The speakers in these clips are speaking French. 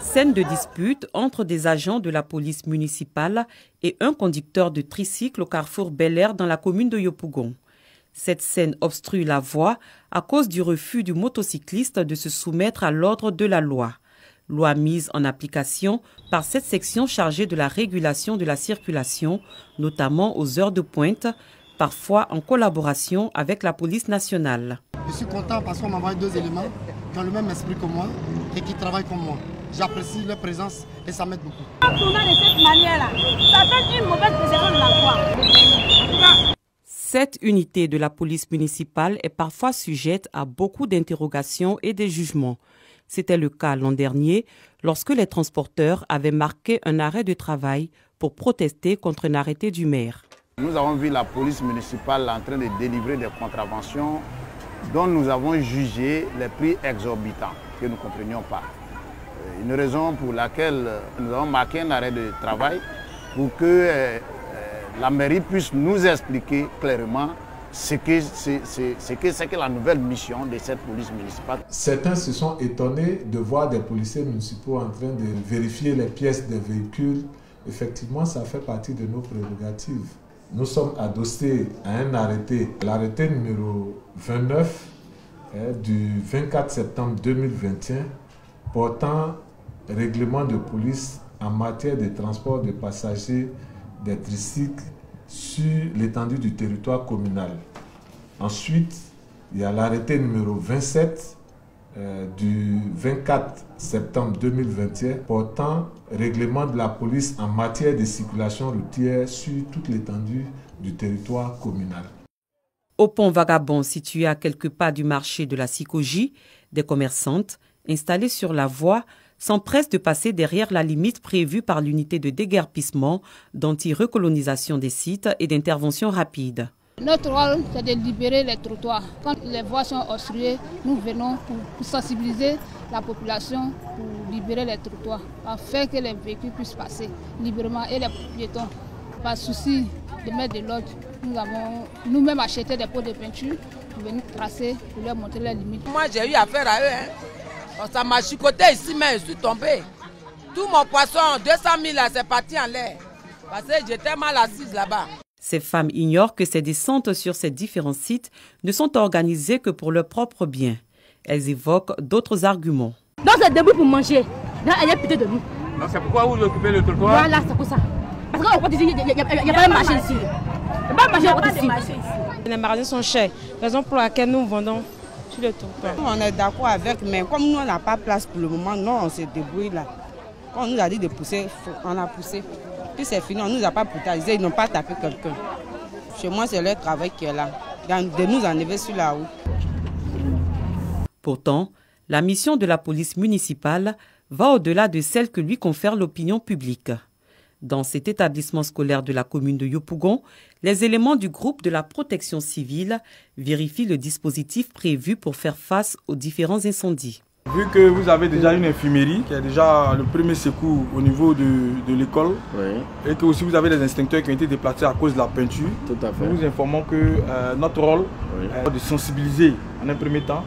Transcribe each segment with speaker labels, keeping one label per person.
Speaker 1: Scène de dispute entre des agents de la police municipale et un conducteur de tricycle au carrefour Bel-Air dans la commune de Yopougon. Cette scène obstrue la voie à cause du refus du motocycliste de se soumettre à l'ordre de la loi. Loi mise en application par cette section chargée de la régulation de la circulation, notamment aux heures de pointe, parfois en collaboration avec la police nationale.
Speaker 2: Je suis content parce qu'on m'a envoyé 2 éléments qui ont le même esprit que moi et qui travaillent comme moi. J'apprécie leur présence et ça m'aide beaucoup.
Speaker 3: En tournant de cette manière-là, ça fait une mauvaise perception de la voie.
Speaker 1: Cette unité de la police municipale est parfois sujette à beaucoup d'interrogations et de jugements. C'était le cas l'an dernier lorsque les transporteurs avaient marqué un arrêt de travail pour protester contre un arrêté du maire.
Speaker 4: Nous avons vu la police municipale en train de délivrer des contraventions dont nous avons jugé les prix exorbitants que nous ne comprenions pas. Une raison pour laquelle nous avons marqué un arrêt de travail pour que la mairie puisse nous expliquer clairement ce que c'est la nouvelle mission de cette police municipale.
Speaker 5: Certains se sont étonnés de voir des policiers municipaux en train de vérifier les pièces des véhicules. Effectivement, ça fait partie de nos prérogatives. Nous sommes adossés à un arrêté, l'arrêté numéro 29 du 24 septembre 2021, portant règlement de police en matière de transport de passagers des tricycles sur l'étendue du territoire communal. Ensuite, il y a l'arrêté numéro 27 du 24 septembre 2021 portant règlement de la police en matière de circulation routière sur toute l'étendue du territoire communal.
Speaker 1: Au pont Vagabond, situé à quelques pas du marché de la Sikoji, des commerçantes installées sur la voie s'empressent de passer derrière la limite prévue par l'unité de déguerpissement, d'anti-recolonisation des sites et d'intervention rapide.
Speaker 6: Notre rôle, c'est de libérer les trottoirs. Quand les voies sont obstruées, nous venons pour sensibiliser la population pour libérer les trottoirs, afin que les véhicules puissent passer librement et les piétons. Pas de souci de mettre de l'ordre. Nous avons nous-mêmes acheté des pots de peinture pour venir tracer, pour leur montrer les limites.
Speaker 7: Moi, j'ai eu affaire à eux. Ça m'a chicoté ici, mais je suis tombée. Tout mon poisson, 200 000, c'est parti en l'air. Parce que j'étais mal assise là-bas.
Speaker 1: Ces femmes ignorent que ces descentes sur ces différents sites ne sont organisées que pour leur propre bien. Elles évoquent d'autres arguments.
Speaker 3: Donc c'est debout pour manger. Donc elle est pitié de nous.
Speaker 8: Donc c'est pourquoi vous occupez le trottoir?
Speaker 3: Voilà, c'est pour ça. Parce qu'on il n'y a pas de marché ici. Il n'y a pas de marché ici.
Speaker 9: Les magasins sont chers, raison pour laquelle nous vendons sur le trottoir.
Speaker 10: On est d'accord avec, mais comme nous on n'a pas de place pour le moment, non, on se débrouille là. Quand on nous a dit de pousser, on a poussé. Puis c'est fini, on ne nous a pas brutalisé, ils n'ont pas tapé quelqu'un. Chez moi, c'est leur travail qui est là, de nous enlever sur la route.
Speaker 1: Pourtant, la mission de la police municipale va au-delà de celle que lui confère l'opinion publique. Dans cet établissement scolaire de la commune de Yopougon, les éléments du groupe de la protection civile vérifient le dispositif prévu pour faire face aux différents incendies.
Speaker 8: Vu que vous avez déjà une infirmerie qui est déjà le premier secours au niveau de l'école, oui, et que aussi vous avez des instincteurs qui ont été déplacés à cause de la peinture, tout à fait, nous vous informons que notre rôle, oui, est de sensibiliser en un premier temps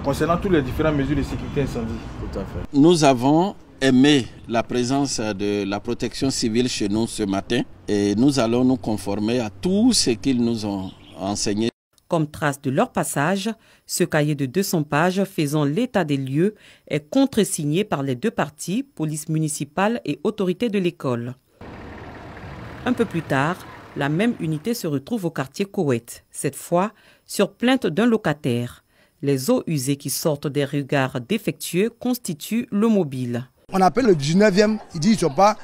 Speaker 8: concernant toutes les différentes mesures de sécurité incendie.
Speaker 11: Tout à fait. Nous avons aimé la présence de la protection civile chez nous ce matin et nous allons nous conformer à tout ce qu'ils nous ont enseigné.
Speaker 1: Comme trace de leur passage, ce cahier de 200 pages faisant l'état des lieux est contresigné par les deux parties, police municipale et autorité de l'école. Un peu plus tard, la même unité se retrouve au quartier Koweït, cette fois sur plainte d'un locataire. Les eaux usées qui sortent des regards défectueux constituent le mobile.
Speaker 2: On appelle le 19e, il dit qu'ils ne sont pas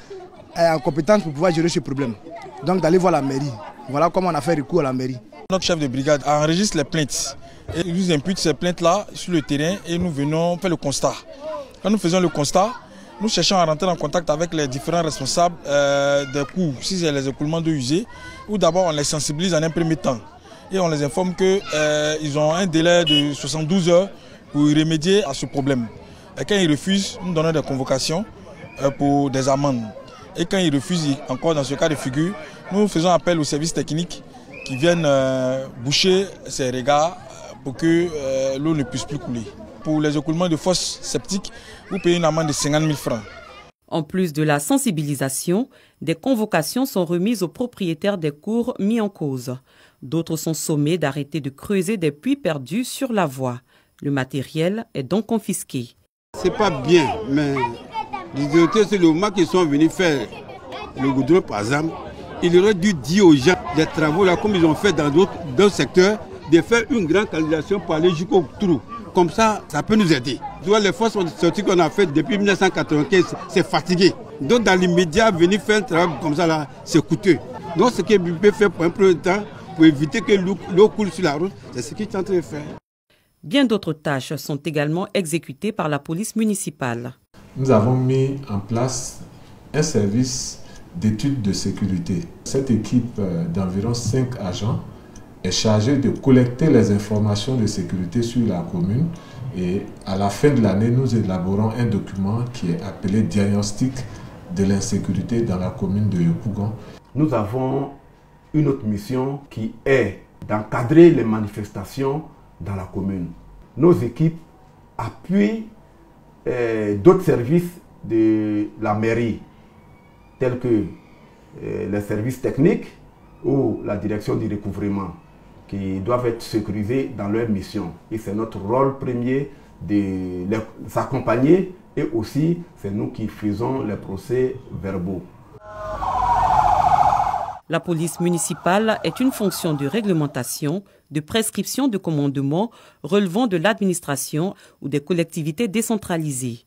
Speaker 2: en compétence pour pouvoir gérer ce problème. Donc d'aller voir la mairie. Voilà comment on a fait recours à la mairie.
Speaker 8: Notre chef de brigade enregistre les plaintes et il nous impute ces plaintes-là sur le terrain et nous venons faire le constat. Quand nous faisons le constat, nous cherchons à rentrer en contact avec les différents responsables des cours, si c'est les écoulements d'eau usée, ou d'abord on les sensibilise en un premier temps et on les informe qu'ils ont un délai de 72 heures pour remédier à ce problème. Et quand ils refusent, nous donnons des convocations pour des amendes. Et quand ils refusent, encore dans ce cas de figure, nous faisons appel aux services techniques qui viennent boucher ces regards pour que l'eau ne puisse plus couler. Pour les écoulements de fosses septiques, vous payez une amende de 50 000 francs.
Speaker 1: En plus de la sensibilisation, des convocations sont remises aux propriétaires des cours mis en cause. D'autres sont sommés d'arrêter de creuser des puits perdus sur la voie. Le matériel est donc confisqué.
Speaker 12: C'est pas bien, mais les autorités, c'est le moment qu'ils sont venus faire le goudron, par exemple, ils auraient dû dire aux gens des travaux là, comme ils ont fait dans d'autres secteurs, de faire une grande canalisation pour aller jusqu'au trou. Comme ça, ça peut nous aider. Les forces sorties qu'on a fait depuis 1995, c'est fatigué. Donc dans l'immédiat, venir faire un travail comme ça, là, c'est coûteux. Donc ce qu'il peut faire pour un premier temps, pour éviter que l'eau coule sur la route, c'est ce qu'il est en train de faire.
Speaker 1: Bien d'autres tâches sont également exécutées par la police municipale.
Speaker 5: Nous avons mis en place un service d'études de sécurité. Cette équipe d'environ 5 agents est chargée de collecter les informations de sécurité sur la commune et à la fin de l'année, nous élaborons un document qui est appelé Diagnostic de l'insécurité dans la commune de Yopougon.
Speaker 13: Nous avons une autre mission qui est d'encadrer les manifestations dans la commune. Nos équipes appuient d'autres services de la mairie, tels que les services techniques ou la direction du recouvrement, qui doivent être sécurisés dans leur mission. Et c'est notre rôle premier de les accompagner et aussi c'est nous qui faisons les procès verbaux.
Speaker 1: La police municipale est une fonction de réglementation, de prescription de commandement relevant de l'administration ou des collectivités décentralisées.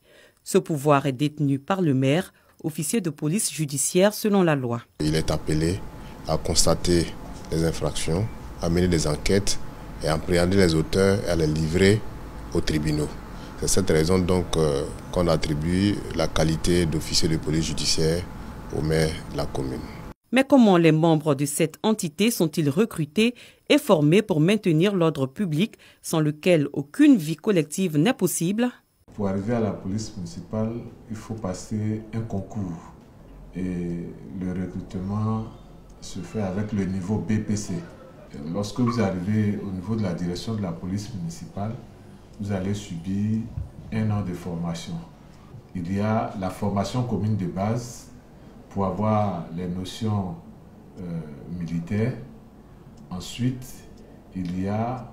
Speaker 1: Ce pouvoir est détenu par le maire, officier de police judiciaire selon la loi.
Speaker 14: Il est appelé à constater les infractions, à mener des enquêtes et à appréhender les auteurs et à les livrer aux tribunaux. C'est cette raison donc qu'on attribue la qualité d'officier de police judiciaire au maire de la commune.
Speaker 1: Mais comment les membres de cette entité sont-ils recrutés et formés pour maintenir l'ordre public sans lequel aucune vie collective n'est possible?
Speaker 5: Pour arriver à la police municipale, il faut passer un concours et le recrutement se fait avec le niveau BPC. Lorsque vous arrivez au niveau de la direction de la police municipale, vous allez subir 1 an de formation. Il y a la formation commune de base pour avoir les notions militaires. Ensuite, il y a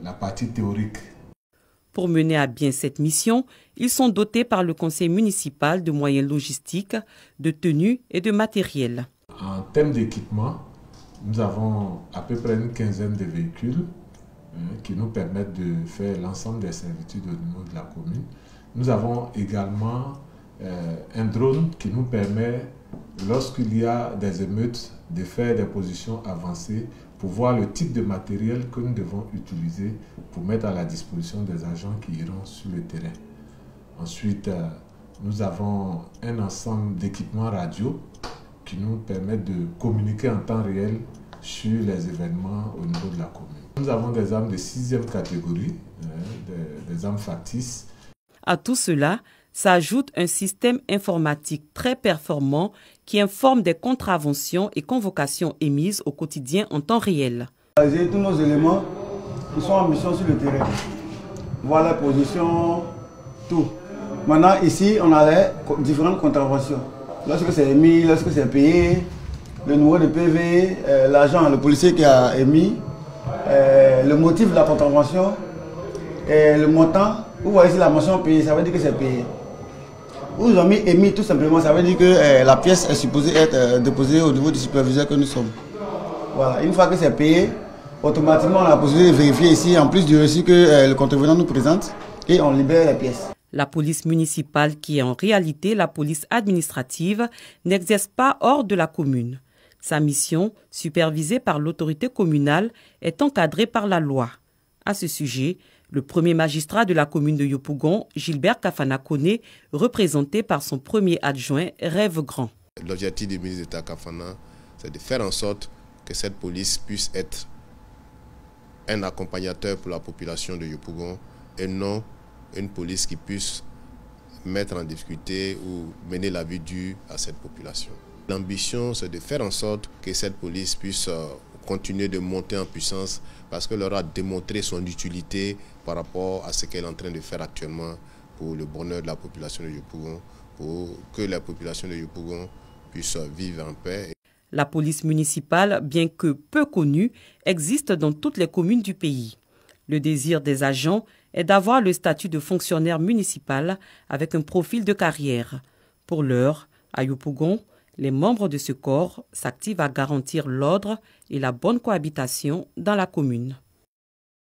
Speaker 5: la partie théorique.
Speaker 1: Pour mener à bien cette mission, ils sont dotés par le conseil municipal de moyens logistiques, de tenues et de matériel.
Speaker 5: En termes d'équipement, nous avons à peu près une quinzaine de véhicules qui nous permettent de faire l'ensemble des servitudes au niveau de la commune. Nous avons également un drone qui nous permet, lorsqu'il y a des émeutes, de faire des positions avancées pour voir le type de matériel que nous devons utiliser pour mettre à la disposition des agents qui iront sur le terrain. Ensuite, nous avons un ensemble d'équipements radio qui nous permettent de communiquer en temps réel sur les événements au niveau de la commune. Nous avons des armes de 6e catégorie, des armes factices.
Speaker 1: À tout cela, s'ajoute un système informatique très performant qui informe des contraventions et convocations émises au quotidien en temps réel.
Speaker 15: Tous nos éléments qui sont en mission sur le terrain. Voilà la position, tout. Maintenant, ici, on a les différentes contraventions. Lorsque c'est émis, lorsque c'est payé, le numéro de PV, l'agent, le policier qui a émis, le motif de la contravention, et le montant. Vous voyez ici la mention payée, ça veut dire que c'est payé. Vous ont mis émis tout simplement, ça veut dire que la pièce est supposée être déposée au niveau du superviseur que nous sommes. Voilà, une fois que c'est payé, automatiquement on a la possibilité de vérifier ici, en plus du reçu que le contrevenant nous présente, et on libère les pièces.
Speaker 1: La police municipale, qui est en réalité la police administrative, n'exerce pas hors de la commune. Sa mission, supervisée par l'autorité communale, est encadrée par la loi. À ce sujet, le premier magistrat de la commune de Yopougon, Gilbert Kafana Koné, représenté par son premier adjoint, rêve grand.
Speaker 14: L'objectif du ministre d'État Kafana, c'est de faire en sorte que cette police puisse être un accompagnateur pour la population de Yopougon et non une police qui puisse mettre en difficulté ou mener la vie dure à cette population. L'ambition, c'est de faire en sorte que cette police puisse, au continuer de monter en puissance parce qu'elle aura démontré son utilité par rapport à ce qu'elle est en train de faire actuellement pour le bonheur de la population de Yopougon, pour que la population de Yopougon puisse vivre en paix.
Speaker 1: La police municipale, bien que peu connue, existe dans toutes les communes du pays. Le désir des agents est d'avoir le statut de fonctionnaire municipal avec un profil de carrière. Pour l'heure, à Yopougon, les membres de ce corps s'activent à garantir l'ordre et la bonne cohabitation dans la commune.